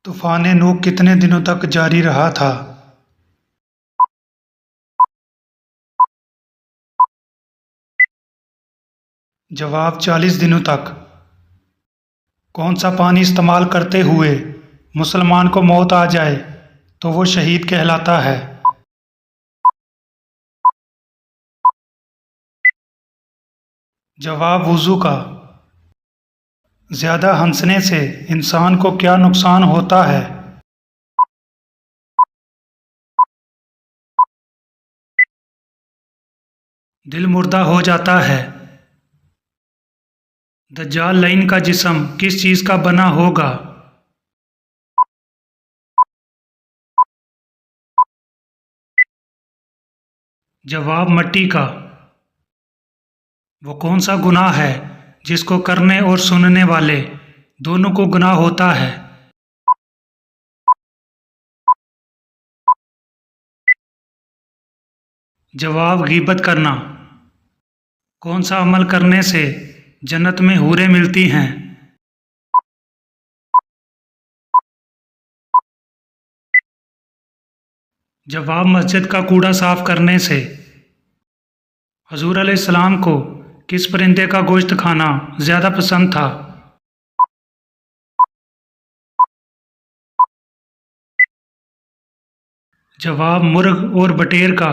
طوفان نوح کتنے دنوں تک جاری رہا تھا؟ جواب: 40 دنوں تک۔ کون سا پانی استعمال کرتے ہوئے مسلمان کو موت آ جائے تو وہ شہید کہلاتا ہے؟ جواب: وضو کا۔ زیادہ ہنسنے سے انسان کو کیا نقصان ہوتا ہے؟ دل مردہ ہو جاتا ہے۔ دجال لعین کا جسم کس چیز کا بنا ہوگا؟ جواب: مٹی کا۔ وہ کون سا گناہ ہے جس کو کرنے اور سننے والے دونوں کو گناہ ہوتا ہے؟ جواب: غیبت کرنا۔ کون سا عمل کرنے سے جنت میں حوریں ملتی ہیں؟ جواب: مسجد کا کوڑا صاف کرنے سے۔ حضور علیہ السلام کو کس پرندے کا گوشت کھانا زیادہ پسند تھا؟ جواب: مرغ اور بٹیر کا۔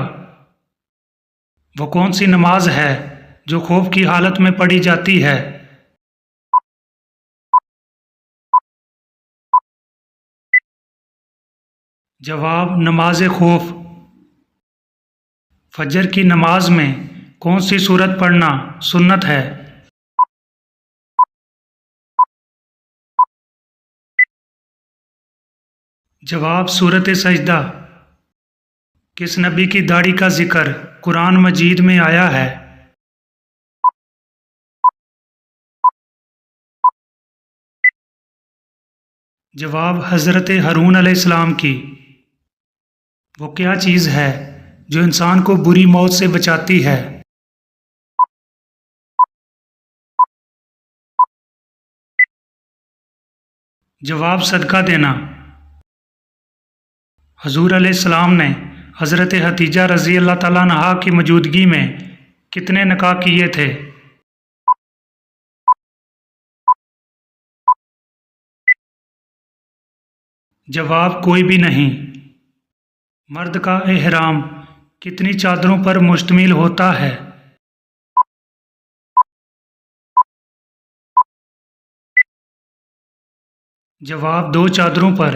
وہ کون سی نماز ہے جو خوف کی حالت میں پڑھی جاتی ہے؟ جواب: نماز خوف۔ فجر کی نماز میں کون سی سورت پڑھنا سنت ہے؟ جواب: سورت سجدہ۔ کس نبی کی داڑھی کا ذکر قرآن مجید میں آیا ہے؟ جواب: حضرت ہارون علیہ السلام کی۔ وہ کیا چیز ہے جو انسان کو بری موت سے بچاتی ہے؟ جواب: صدقہ دینا۔ حضور علیہ السلام نے حضرت حتیجہ رضی اللہ تعالیٰ عنہا کی موجودگی میں کتنے نکاح کیے تھے؟ جواب: کوئی بھی نہیں۔ مرد کا احرام کتنی چادروں پر مشتمل ہوتا ہے؟ جواب: 2 چادروں پر۔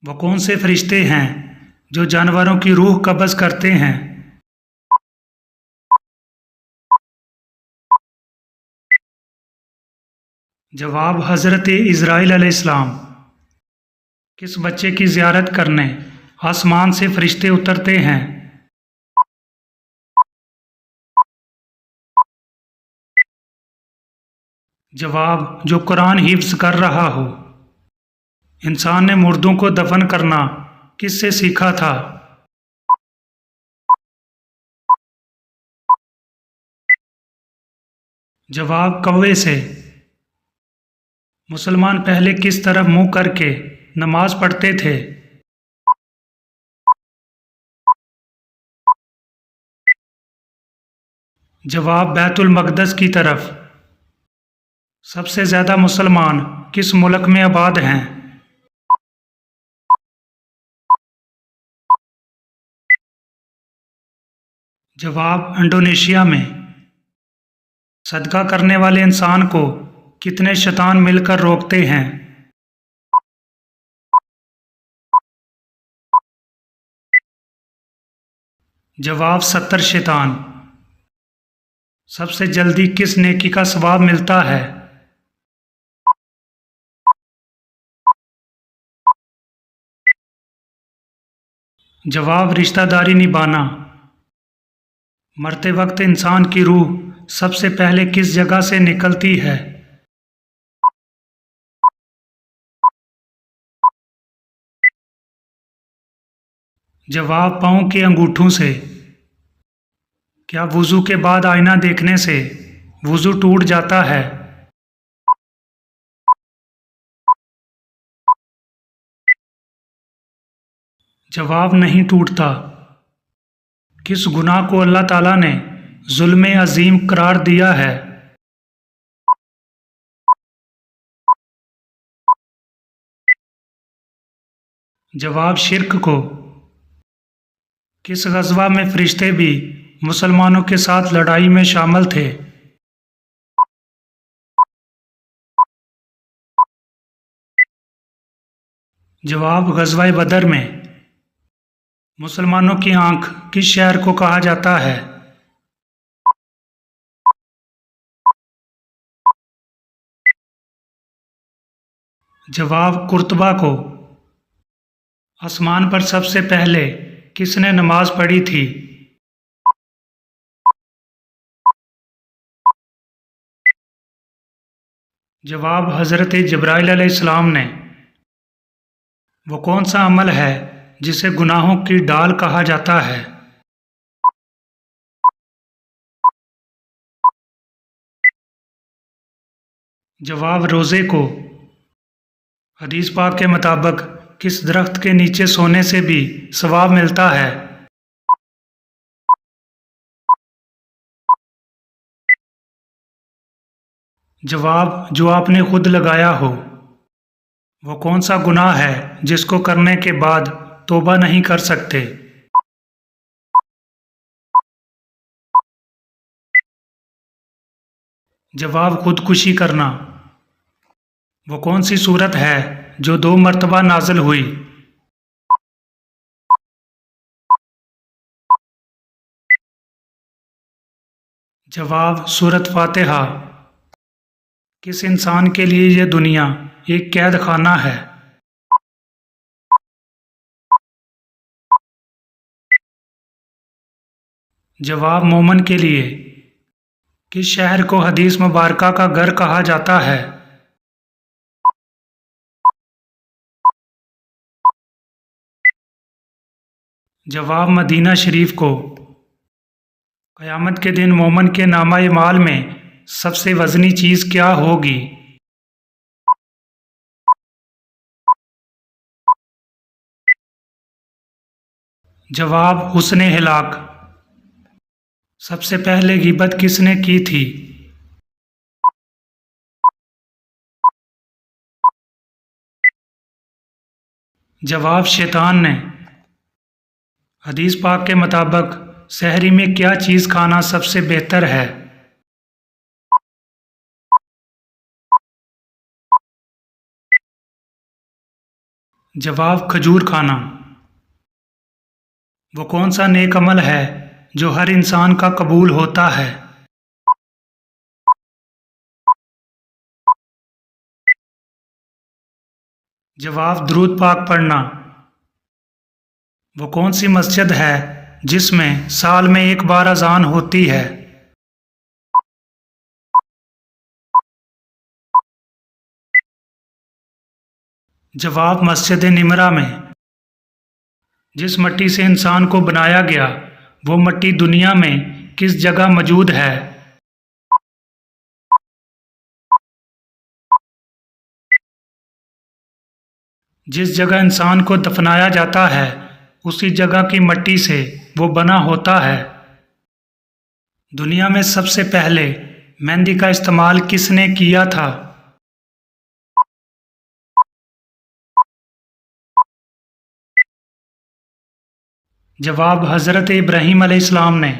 وہ کون سے فرشتے ہیں جو جانوروں کی روح قبض کرتے ہیں؟ جواب: حضرت اسرائیل علیہ السلام۔ کس بچے کی زیارت کرنے آسمان سے فرشتے اترتے ہیں؟ جواب: جو قرآن حفظ کر رہا ہو۔ انسان نے مردوں کو دفن کرنا کس سے سیکھا تھا؟ جواب: کوے سے۔ مسلمان پہلے کس طرف منہ کر کے نماز پڑھتے تھے؟ جواب: بیت المقدس کی طرف۔ سب سے زیادہ مسلمان کس ملک میں آباد ہیں؟ جواب: انڈونیشیا میں۔ صدقہ کرنے والے انسان کو کتنے شیطان مل کر روکتے ہیں؟ جواب: 70 شیطان۔ سب سے جلدی کس نیکی کا ثواب ملتا ہے؟ جواب: رشتہ داری نبھانا۔ مرتے وقت انسان کی روح سب سے پہلے کس جگہ سے نکلتی ہے؟ جواب: پاؤں کے انگوٹھوں سے۔ کیا وضو کے بعد آئینہ دیکھنے سے وضو ٹوٹ جاتا ہے؟ جواب نہیں ٹوٹتا۔ کس گناہ کو اللہ تعالیٰ نے ظلم عظیم قرار دیا ہے؟ جواب شرک کو۔ کس غزوہ میں فرشتے بھی مسلمانوں کے ساتھ لڑائی میں شامل تھے؟ جواب غزوہ بدر میں۔ مسلمانوں کی آنکھ کس شہر کو کہا جاتا ہے؟ جواب قرطبہ کو۔ آسمان پر سب سے پہلے کس نے نماز پڑھی تھی؟ جواب حضرت جبرائیل علیہ السلام نے۔ وہ کون سا عمل ہے جسے گناہوں کی ڈال کہا جاتا ہے؟ جواب روزے کو۔ حدیث پاک کے مطابق کس درخت کے نیچے سونے سے بھی ثواب ملتا ہے؟ جواب جو آپ نے خود لگایا ہو۔ وہ کون سا گناہ ہے جس کو کرنے کے بعد توبہ نہیں کر سکتے؟ جواب خودکشی کرنا۔ وہ کون سی صورت ہے جو 2 مرتبہ نازل ہوئی؟ جواب سورۃ فاتحہ۔ کس انسان کے لیے یہ دنیا ایک قید خانہ ہے؟ جواب مومن کے لیے۔ کس شہر کو حدیث مبارکہ کا گھر کہا جاتا ہے؟ جواب مدینہ شریف کو۔ قیامت کے دن مومن کے نامہ اعمال میں سب سے وزنی چیز کیا ہوگی؟ جواب حسن ہلاک۔ سب سے پہلے غیبت کس نے کی تھی؟ جواب شیطان نے۔ حدیث پاک کے مطابق سحری میں کیا چیز کھانا سب سے بہتر ہے؟ جواب کھجور کھانا۔ وہ کون سا نیک عمل ہے جو ہر انسان کا قبول ہوتا ہے؟ جواب درود پاک پڑھنا۔ وہ کون سی مسجد ہے جس میں سال میں 1 بار اذان ہوتی ہے؟ جواب مسجد نمرہ میں۔ جس مٹی سے انسان کو بنایا گیا وہ مٹی دنیا میں کس جگہ موجود ہے؟ جس جگہ انسان کو دفنایا جاتا ہے اسی جگہ کی مٹی سے وہ بنا ہوتا ہے۔ دنیا میں سب سے پہلے مہندی کا استعمال کس نے کیا تھا؟ جواب حضرت ابراہیم علیہ السلام نے۔